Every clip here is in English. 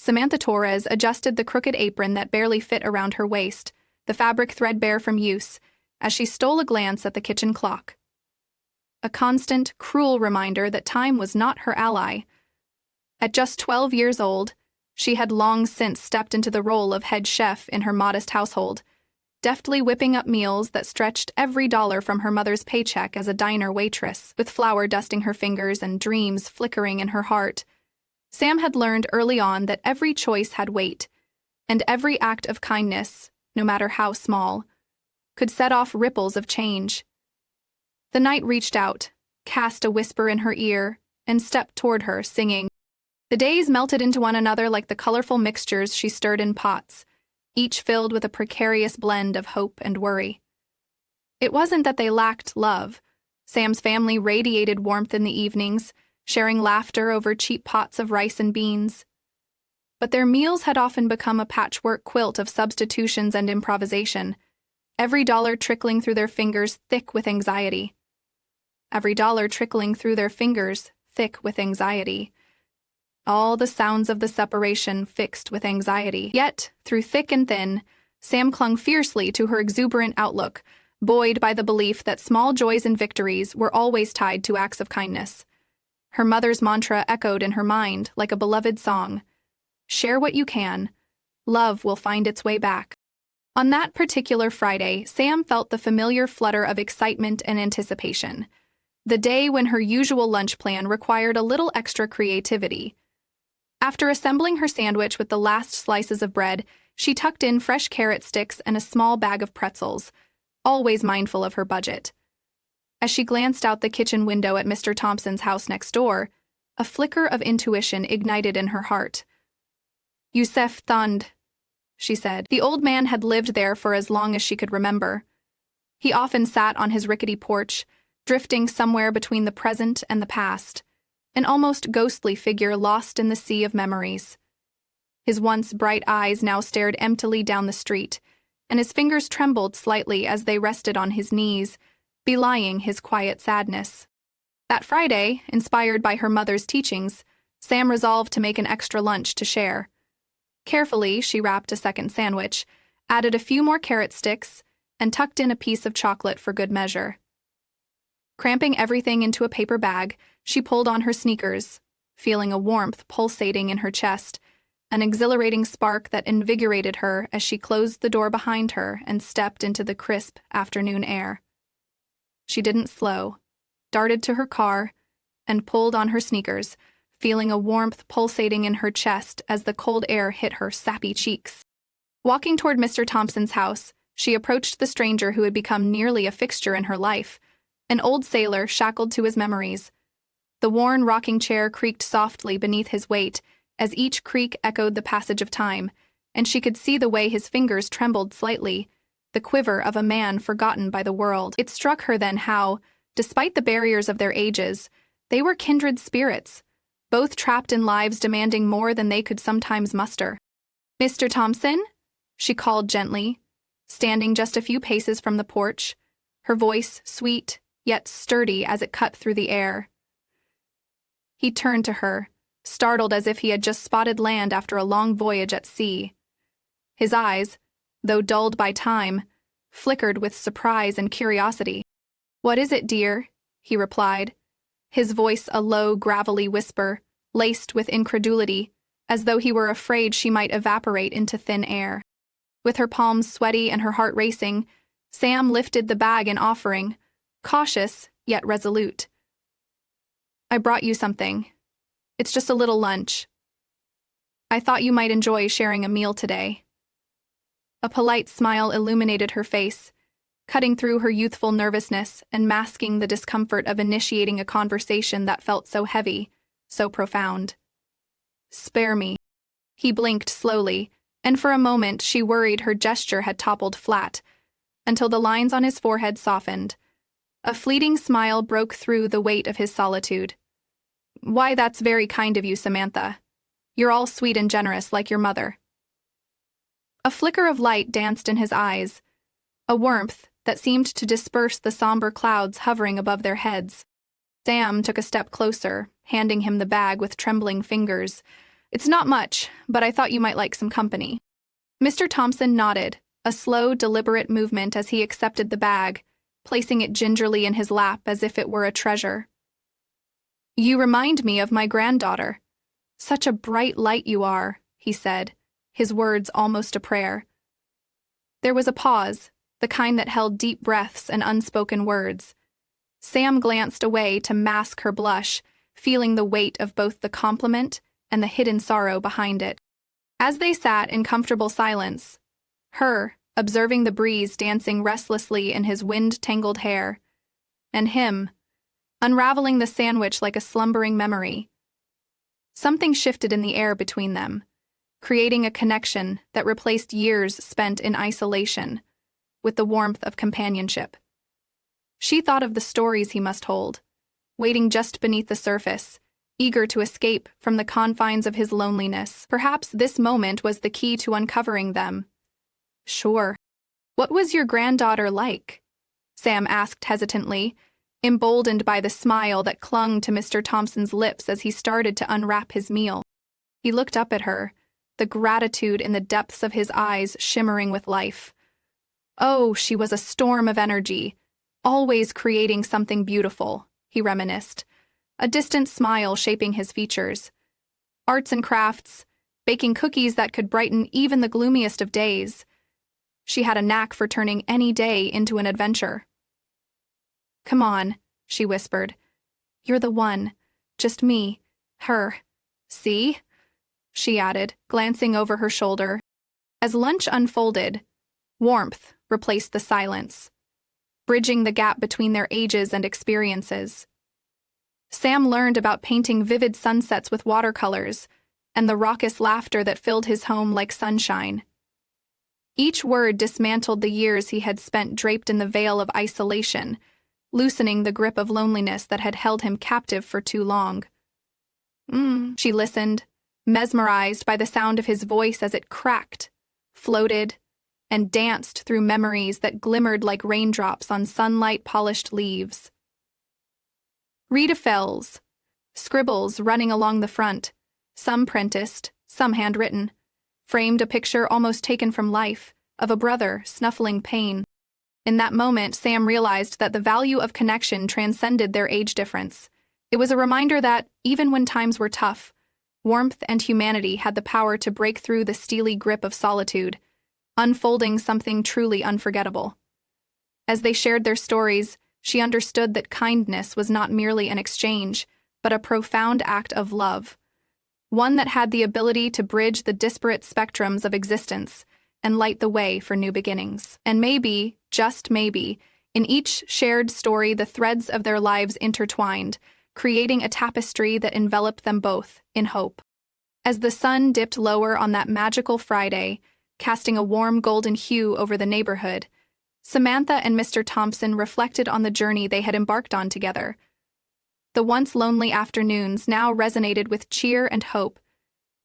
Samantha Torres adjusted the crooked apron that barely fit around her waist, the fabric threadbare from use, as she stole a glance at the kitchen clock. A constant, cruel reminder that time was not her ally. At just 12 years old, she had long since stepped into the role of head chef in her modest household, deftly whipping up meals that stretched every dollar from her mother's paycheck as a diner waitress, with flour dusting her fingers and dreams flickering in her heart. Sam had learned early on that every choice had weight, and every act of kindness, no matter how small, could set off ripples of change. The night reached out, cast a whisper in her ear, and stepped toward her, singing. The days melted into one another like the colorful mixtures she stirred in pots, each filled with a precarious blend of hope and worry. It wasn't that they lacked love. Sam's family radiated warmth in the evenings, sharing laughter over cheap pots of rice and beans. But their meals had often become a patchwork quilt of substitutions and improvisation, every dollar trickling through their fingers thick with anxiety. Every dollar trickling through their fingers thick with anxiety. All the sounds of the separation fixed with anxiety. Yet, through thick and thin, Sam clung fiercely to her exuberant outlook, buoyed by the belief that small joys and victories were always tied to acts of kindness. Her mother's mantra echoed in her mind like a beloved song. Share what you can. Love will find its way back. On that particular Friday, Sam felt the familiar flutter of excitement and anticipation. The day when her usual lunch plan required a little extra creativity. After assembling her sandwich with the last slices of bread, she tucked in fresh carrot sticks and a small bag of pretzels, always mindful of her budget. As she glanced out the kitchen window at Mr. Thompson's house next door, a flicker of intuition ignited in her heart. Yusef Thund, she said. The old man had lived there for as long as she could remember. He often sat on his rickety porch, drifting somewhere between the present and the past, an almost ghostly figure lost in the sea of memories. His once bright eyes now stared emptily down the street, and his fingers trembled slightly as they rested on his knees, belying his quiet sadness. That Friday, inspired by her mother's teachings, Sam resolved to make an extra lunch to share. Carefully, she wrapped a second sandwich, added a few more carrot sticks, and tucked in a piece of chocolate for good measure. Cramping everything into a paper bag, she pulled on her sneakers, feeling a warmth pulsating in her chest, an exhilarating spark that invigorated her as she closed the door behind her and stepped into the crisp afternoon air. She didn't slow, darted to her car, and pulled on her sneakers, feeling a warmth pulsating in her chest as the cold air hit her sappy cheeks. Walking toward Mr. Thompson's house, she approached the stranger who had become nearly a fixture in her life, an old sailor shackled to his memories. The worn rocking chair creaked softly beneath his weight as each creak echoed the passage of time, and she could see the way his fingers trembled slightly, the quiver of a man forgotten by the world. It struck her then how, despite the barriers of their ages, they were kindred spirits, both trapped in lives demanding more than they could sometimes muster. "Mr. Thompson?" she called gently, standing just a few paces from the porch, her voice sweet yet sturdy as it cut through the air. He turned to her, startled as if he had just spotted land after a long voyage at sea. His eyes, though dulled by time, flickered with surprise and curiosity. "What is it, dear?" he replied, his voice a low, gravelly whisper, laced with incredulity, as though he were afraid she might evaporate into thin air. With her palms sweaty and her heart racing, Sam lifted the bag in offering, cautious yet resolute. "I brought you something. It's just a little lunch. I thought you might enjoy sharing a meal today." A polite smile illuminated her face, cutting through her youthful nervousness and masking the discomfort of initiating a conversation that felt so heavy, so profound. "Spare me." He blinked slowly, and for a moment she worried her gesture had toppled flat, until the lines on his forehead softened. A fleeting smile broke through the weight of his solitude. "Why, that's very kind of you, Samantha. You're all sweet and generous like your mother." A flicker of light danced in his eyes, a warmth that seemed to disperse the somber clouds hovering above their heads. Sam took a step closer, handing him the bag with trembling fingers. It's not much, but I thought you might like some company. Mr. Thompson nodded, a slow, deliberate movement as he accepted the bag, placing it gingerly in his lap as if it were a treasure. You remind me of my granddaughter. Such a bright light you are, he said, his words almost a prayer. There was a pause, the kind that held deep breaths and unspoken words. Sam glanced away to mask her blush, feeling the weight of both the compliment and the hidden sorrow behind it. As they sat in comfortable silence, her observing the breeze dancing restlessly in his wind-tangled hair, and him unraveling the sandwich like a slumbering memory. Something shifted in the air between them, creating a connection that replaced years spent in isolation with the warmth of companionship. She thought of the stories he must hold, waiting just beneath the surface, eager to escape from the confines of his loneliness. Perhaps this moment was the key to uncovering them. Sure. What was your granddaughter like? Sam asked hesitantly, emboldened by the smile that clung to Mr. Thompson's lips as he started to unwrap his meal. He looked up at her, the gratitude in the depths of his eyes shimmering with life. Oh, she was a storm of energy, always creating something beautiful, he reminisced, a distant smile shaping his features. Arts and crafts, baking cookies that could brighten even the gloomiest of days. She had a knack for turning any day into an adventure. Come on, she whispered. You're the one. Just me. Her. See? She added, glancing over her shoulder. As lunch unfolded, warmth replaced the silence, bridging the gap between their ages and experiences. Sam learned about painting vivid sunsets with watercolors and the raucous laughter that filled his home like sunshine. Each word dismantled the years he had spent draped in the veil of isolation, loosening the grip of loneliness that had held him captive for too long. She listened, mesmerized by the sound of his voice as it cracked, floated, and danced through memories that glimmered like raindrops on sunlight-polished leaves. Rita Fells, scribbles running along the front, some prenticed, some handwritten, framed a picture almost taken from life, of a brother snuffling pain. In that moment, Sam realized that the value of connection transcended their age difference. It was a reminder that, even when times were tough, warmth and humanity had the power to break through the steely grip of solitude, unfolding something truly unforgettable. As they shared their stories, she understood that kindness was not merely an exchange, but a profound act of love, one that had the ability to bridge the disparate spectrums of existence and light the way for new beginnings. And maybe, just maybe, in each shared story the threads of their lives intertwined, creating a tapestry that enveloped them both in hope. As the sun dipped lower on that magical Friday, casting a warm golden hue over the neighborhood, Samantha and Mr. Thompson reflected on the journey they had embarked on together. The once lonely afternoons now resonated with cheer and hope,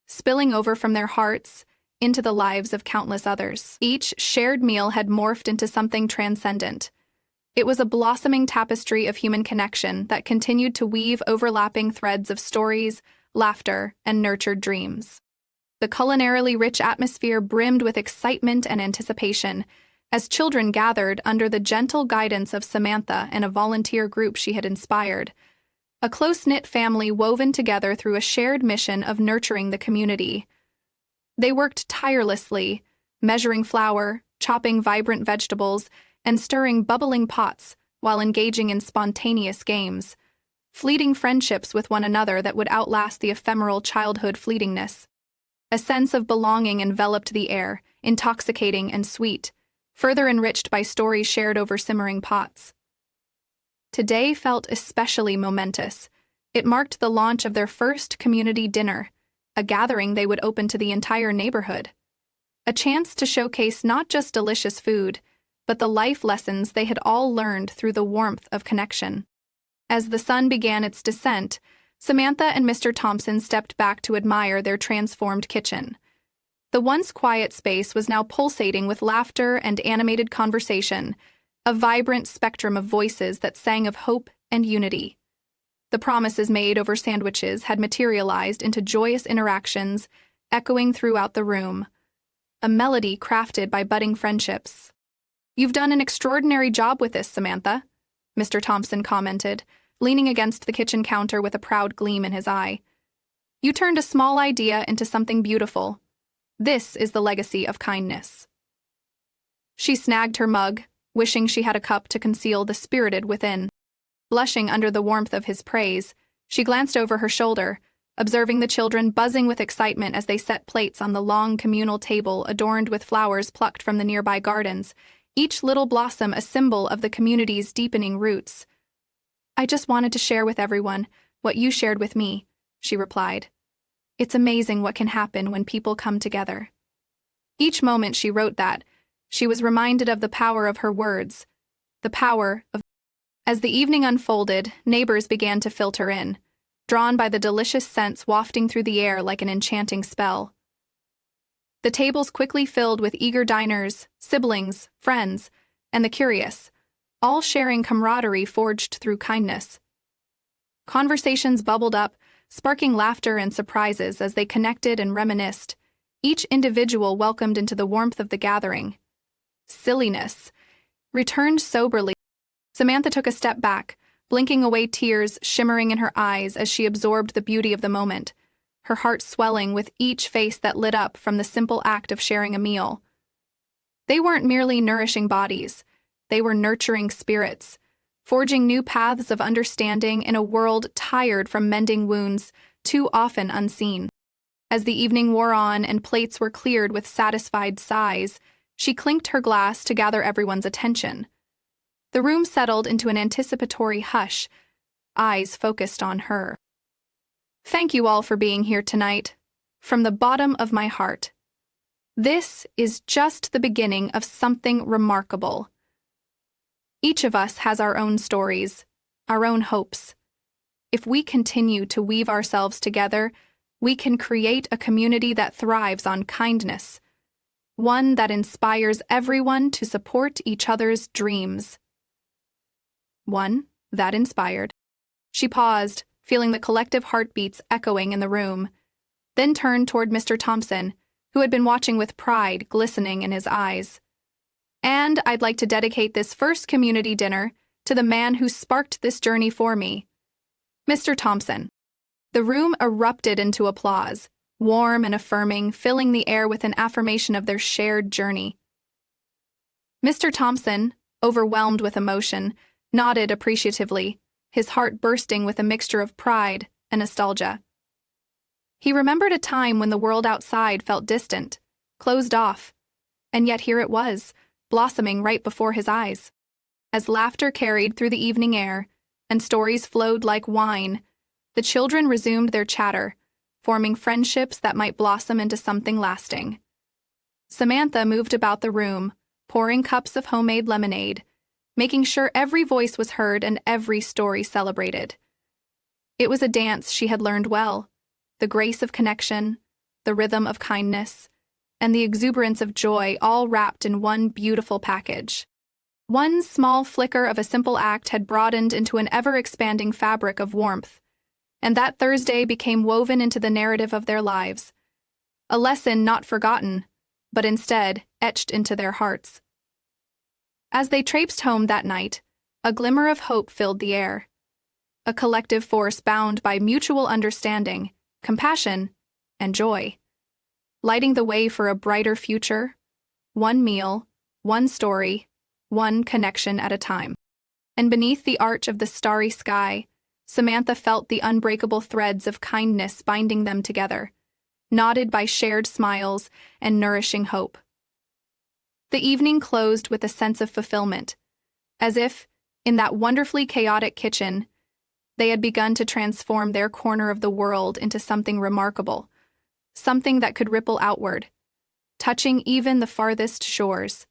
spilling over from their hearts into the lives of countless others. Each shared meal had morphed into something transcendent. It was a blossoming tapestry of human connection that continued to weave overlapping threads of stories, laughter, and nurtured dreams. The culinarily rich atmosphere brimmed with excitement and anticipation as children gathered under the gentle guidance of Samantha and a volunteer group she had inspired, a close-knit family woven together through a shared mission of nurturing the community. They worked tirelessly, measuring flour, chopping vibrant vegetables, and stirring bubbling pots while engaging in spontaneous games, fleeting friendships with one another that would outlast the ephemeral childhood fleetingness. A sense of belonging enveloped the air, intoxicating and sweet, further enriched by stories shared over simmering pots. Today felt especially momentous. It marked the launch of their first community dinner, a gathering they would open to the entire neighborhood. A chance to showcase not just delicious food, but the life lessons they had all learned through the warmth of connection. As the sun began its descent, Samantha and Mr. Thompson stepped back to admire their transformed kitchen. The once quiet space was now pulsating with laughter and animated conversation, a vibrant spectrum of voices that sang of hope and unity. The promises made over sandwiches had materialized into joyous interactions, echoing throughout the room. A melody crafted by budding friendships. "You've done an extraordinary job with this, Samantha," Mr. Thompson commented, leaning against the kitchen counter with a proud gleam in his eye. "You turned a small idea into something beautiful. This is the legacy of kindness." She snagged her mug, wishing she had a cup to conceal the spirited within. Blushing under the warmth of his praise, she glanced over her shoulder, observing the children buzzing with excitement as they set plates on the long communal table adorned with flowers plucked from the nearby gardens, each little blossom a symbol of the community's deepening roots. "I just wanted to share with everyone what you shared with me," she replied. "It's amazing what can happen when people come together." Each moment she wrote that, she was reminded of the power of her words, the power of... As the evening unfolded, neighbors began to filter in, drawn by the delicious scents wafting through the air like an enchanting spell. The tables quickly filled with eager diners, siblings, friends, and the curious, all sharing camaraderie forged through kindness. Conversations bubbled up, sparking laughter and surprises as they connected and reminisced, each individual welcomed into the warmth of the gathering. Silliness returned soberly. Samantha took a step back, blinking away tears shimmering in her eyes as she absorbed the beauty of the moment, her heart swelling with each face that lit up from the simple act of sharing a meal. They weren't merely nourishing bodies, they were nurturing spirits, forging new paths of understanding in a world tired from mending wounds too often unseen. As the evening wore on and plates were cleared with satisfied sighs, she clinked her glass to gather everyone's attention. The room settled into an anticipatory hush, eyes focused on her. "Thank you all for being here tonight, from the bottom of my heart. This is just the beginning of something remarkable. Each of us has our own stories, our own hopes. If we continue to weave ourselves together, we can create a community that thrives on kindness, one that inspires everyone to support each other's dreams." One that inspired. She paused, feeling the collective heartbeats echoing in the room, then turned toward Mr. Thompson, who had been watching with pride glistening in his eyes. "And I'd like to dedicate this first community dinner to the man who sparked this journey for me, Mr. Thompson." The room erupted into applause, warm and affirming, filling the air with an affirmation of their shared journey. Mr. Thompson, overwhelmed with emotion, nodded appreciatively, his heart bursting with a mixture of pride and nostalgia. He remembered a time when the world outside felt distant, closed off, and yet here it was, blossoming right before his eyes. As laughter carried through the evening air and stories flowed like wine, the children resumed their chatter, forming friendships that might blossom into something lasting. Samantha moved about the room, pouring cups of homemade lemonade, making sure every voice was heard and every story celebrated. It was a dance she had learned well, the grace of connection, the rhythm of kindness, and the exuberance of joy all wrapped in one beautiful package. One small flicker of a simple act had broadened into an ever-expanding fabric of warmth, and that Thursday became woven into the narrative of their lives, a lesson not forgotten, but instead etched into their hearts. As they traipsed home that night, a glimmer of hope filled the air. A collective force bound by mutual understanding, compassion, and joy, lighting the way for a brighter future, one meal, one story, one connection at a time. And beneath the arch of the starry sky, Samantha felt the unbreakable threads of kindness binding them together, knotted by shared smiles and nourishing hope. The evening closed with a sense of fulfillment, as if, in that wonderfully chaotic kitchen, they had begun to transform their corner of the world into something remarkable, something that could ripple outward, touching even the farthest shores.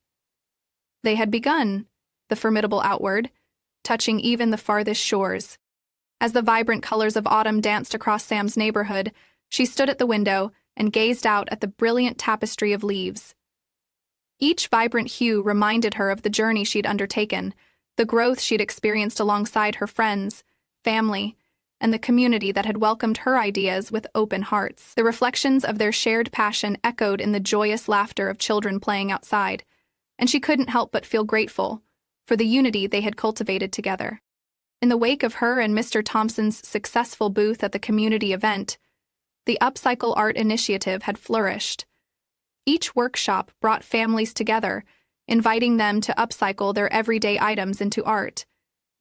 They had begun, the formidable outward, touching even the farthest shores. As the vibrant colors of autumn danced across Sam's neighborhood, she stood at the window and gazed out at the brilliant tapestry of leaves. Each vibrant hue reminded her of the journey she'd undertaken, the growth she'd experienced alongside her friends, family, and the community that had welcomed her ideas with open hearts. The reflections of their shared passion echoed in the joyous laughter of children playing outside, and she couldn't help but feel grateful for the unity they had cultivated together. In the wake of her and Mr. Thompson's successful booth at the community event, the Upcycle Art Initiative had flourished. Each workshop brought families together, inviting them to upcycle their everyday items into art,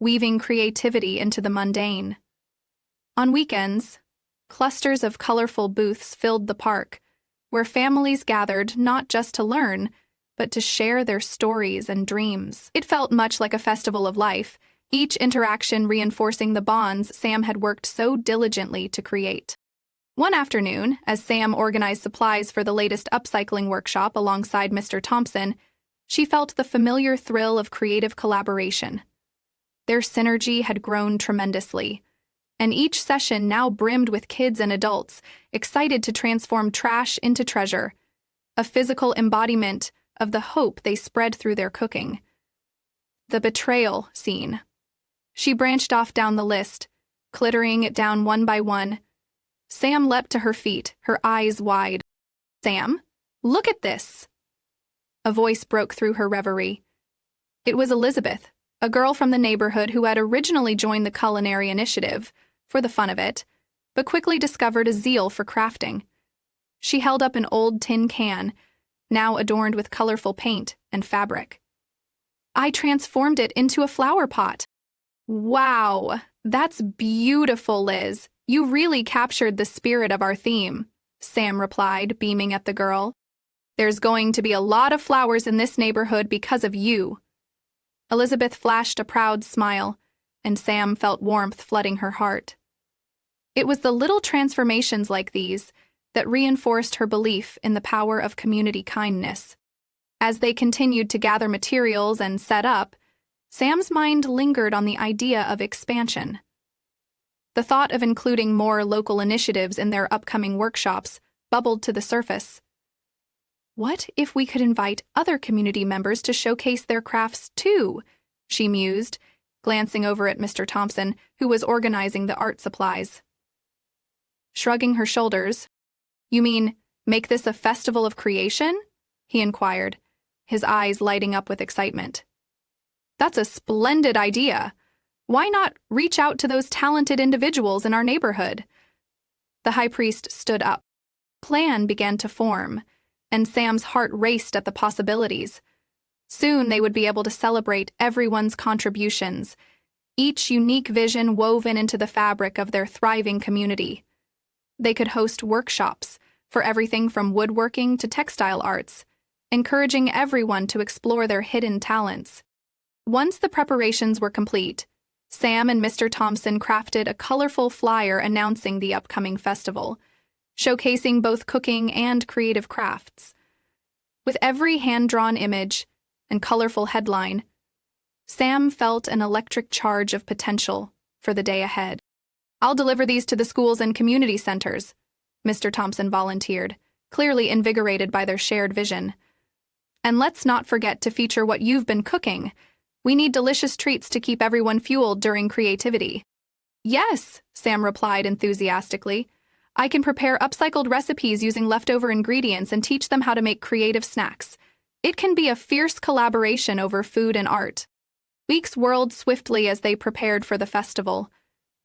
weaving creativity into the mundane. On weekends, clusters of colorful booths filled the park, where families gathered not just to learn, but to share their stories and dreams. It felt much like a festival of life, each interaction reinforcing the bonds Sam had worked so diligently to create. One afternoon, as Sam organized supplies for the latest upcycling workshop alongside Mr. Thompson, she felt the familiar thrill of creative collaboration. Their synergy had grown tremendously, and each session now brimmed with kids and adults excited to transform trash into treasure, a physical embodiment of the hope they spread through their cooking. The betrayal scene. She branched off down the list, clittering it down one by one. Sam leapt to her feet, her eyes wide. "Sam, look at this!" A voice broke through her reverie. It was Elizabeth, a girl from the neighborhood who had originally joined the culinary initiative for the fun of it, but quickly discovered a zeal for crafting. She held up an old tin can, now adorned with colorful paint and fabric. "I transformed it into a flower pot." "Wow, that's beautiful, Liz. You really captured the spirit of our theme," Sam replied, beaming at the girl. "There's going to be a lot of flowers in this neighborhood because of you." Elizabeth flashed a proud smile, and Sam felt warmth flooding her heart. It was the little transformations like these that reinforced her belief in the power of community kindness. As they continued to gather materials and set up, Sam's mind lingered on the idea of expansion. The thought of including more local initiatives in their upcoming workshops bubbled to the surface. What if we could invite other community members to showcase their crafts too? She mused, glancing over at Mr. Thompson, who was organizing the art supplies. Shrugging her shoulders, "You mean, make this a festival of creation?" he inquired, his eyes lighting up with excitement. "That's a splendid idea. Why not reach out to those talented individuals in our neighborhood?" The high priest stood up. A plan began to form, and Sam's heart raced at the possibilities. Soon they would be able to celebrate everyone's contributions, each unique vision woven into the fabric of their thriving community. They could host workshops for everything from woodworking to textile arts, encouraging everyone to explore their hidden talents. Once the preparations were complete, Sam and Mr. Thompson crafted a colorful flyer announcing the upcoming festival, showcasing both cooking and creative crafts. With every hand-drawn image and colorful headline, Sam felt an electric charge of potential for the day ahead. "I'll deliver these to the schools and community centers," Mr. Thompson volunteered, clearly invigorated by their shared vision. "And let's not forget to feature what you've been cooking. We need delicious treats to keep everyone fueled during creativity." "Yes," Sam replied enthusiastically. "I can prepare upcycled recipes using leftover ingredients and teach them how to make creative snacks. It can be a fierce collaboration over food and art." Weeks whirled swiftly as they prepared for the festival.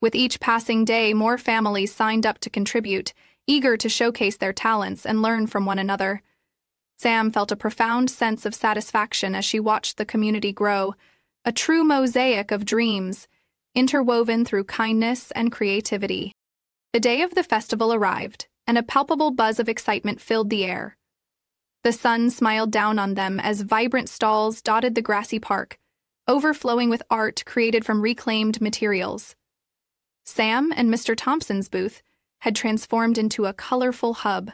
With each passing day, more families signed up to contribute, eager to showcase their talents and learn from one another. Sam felt a profound sense of satisfaction as she watched the community grow, a true mosaic of dreams, interwoven through kindness and creativity. The day of the festival arrived, and a palpable buzz of excitement filled the air. The sun smiled down on them as vibrant stalls dotted the grassy park, overflowing with art created from reclaimed materials. Sam and Mr. Thompson's booth had transformed into a colorful hub,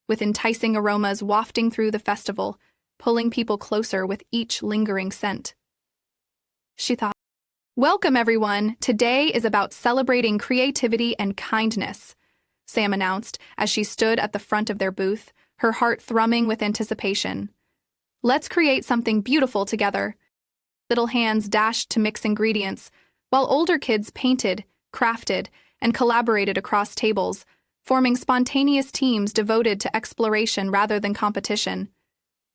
with enticing aromas wafting through the festival, pulling people closer with each lingering scent. She thought, "Welcome, everyone. Today is about celebrating creativity and kindness," Sam announced as she stood at the front of their booth, her heart thrumming with anticipation. "Let's create something beautiful together." Little hands dashed to mix ingredients, while older kids painted, crafted, and collaborated across tables, forming spontaneous teams devoted to exploration rather than competition.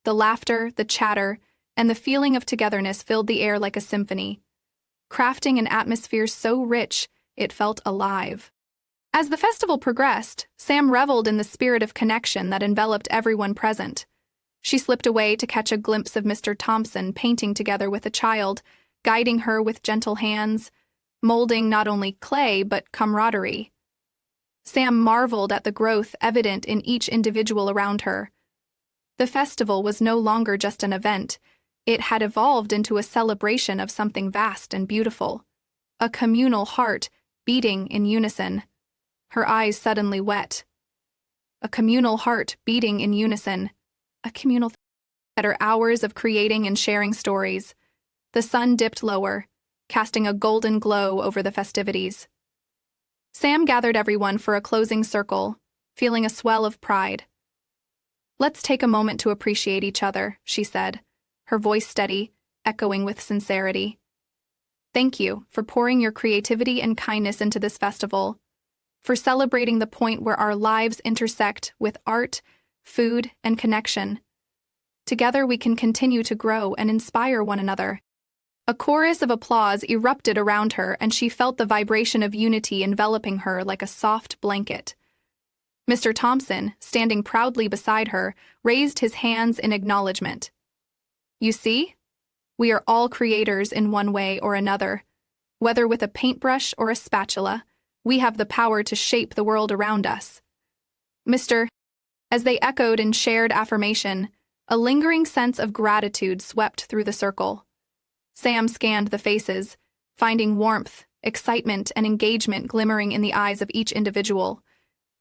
The laughter, the chatter, and the feeling of togetherness filled the air like a symphony, crafting an atmosphere so rich it felt alive. As the festival progressed, Sam reveled in the spirit of connection that enveloped everyone present. She slipped away to catch a glimpse of Mr. Thompson painting together with a child, guiding her with gentle hands, molding not only clay but camaraderie. Sam marveled at the growth evident in each individual around her. The festival was no longer just an event. It had evolved into a celebration of something vast and beautiful. A communal heart beating in unison. Her eyes suddenly wet. A communal heart beating in unison. A communal After hours of creating and sharing stories, the sun dipped lower, casting a golden glow over the festivities. Sam gathered everyone for a closing circle, feeling a swell of pride. "Let's take a moment to appreciate each other," she said, her voice steady, echoing with sincerity. "Thank you for pouring your creativity and kindness into this festival, for celebrating the point where our lives intersect with art, food, and connection. Together we can continue to grow and inspire one another." A chorus of applause erupted around her, and she felt the vibration of unity enveloping her like a soft blanket. Mr. Thompson, standing proudly beside her, raised his hands in acknowledgement. "You see? We are all creators in one way or another. Whether with a paintbrush or a spatula, we have the power to shape the world around us." Mr. As they echoed in shared affirmation, a lingering sense of gratitude swept through the circle. Sam scanned the faces, finding warmth, excitement, and engagement glimmering in the eyes of each individual.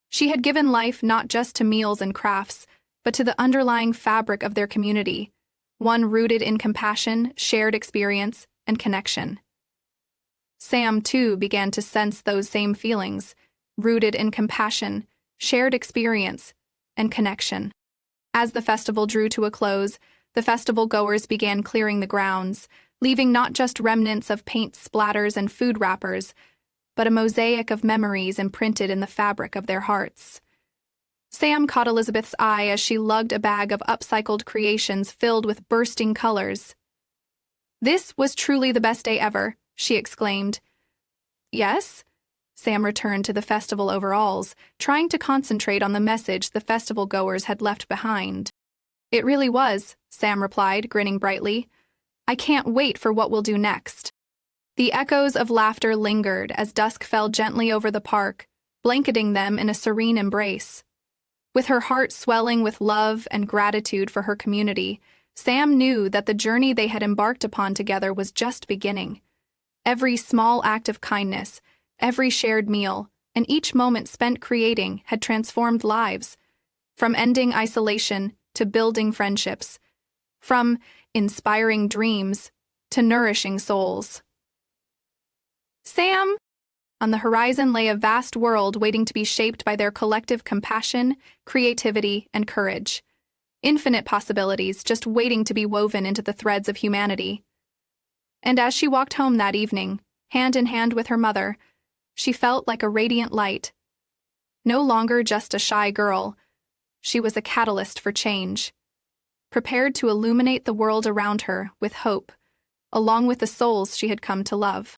She had given life not just to meals and crafts, but to the underlying fabric of their community, one rooted in compassion, shared experience, and connection. Sam, too, began to sense those same feelings, rooted in compassion, shared experience, and connection. As the festival drew to a close, the festival-goers began clearing the grounds, leaving not just remnants of paint splatters and food wrappers, but a mosaic of memories imprinted in the fabric of their hearts. Sam caught Elizabeth's eye as she lugged a bag of upcycled creations filled with bursting colors. "This was truly the best day ever," she exclaimed. "Yes?" Sam returned to the festival overalls, trying to concentrate on the message the festival-goers had left behind. "It really was," Sam replied, grinning brightly. "I can't wait for what we'll do next." The echoes of laughter lingered as dusk fell gently over the park, blanketing them in a serene embrace. With her heart swelling with love and gratitude for her community, Sam knew that the journey they had embarked upon together was just beginning. Every small act of kindness, every shared meal, and each moment spent creating had transformed lives, from ending isolation to building friendships, from inspiring dreams to nourishing souls. Sam! On the horizon lay a vast world waiting to be shaped by their collective compassion, creativity, and courage. Infinite possibilities just waiting to be woven into the threads of humanity. And as she walked home that evening, hand in hand with her mother, she felt like a radiant light. No longer just a shy girl, she was a catalyst for change, prepared to illuminate the world around her with hope, along with the souls she had come to love.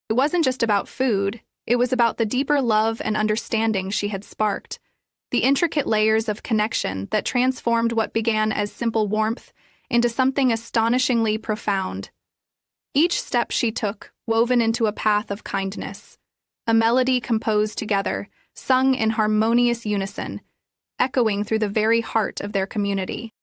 It wasn't just about food, it was about the deeper love and understanding she had sparked, the intricate layers of connection that transformed what began as simple warmth into something astonishingly profound. Each step she took, woven into a path of kindness, a melody composed together, sung in harmonious unison, echoing through the very heart of their community.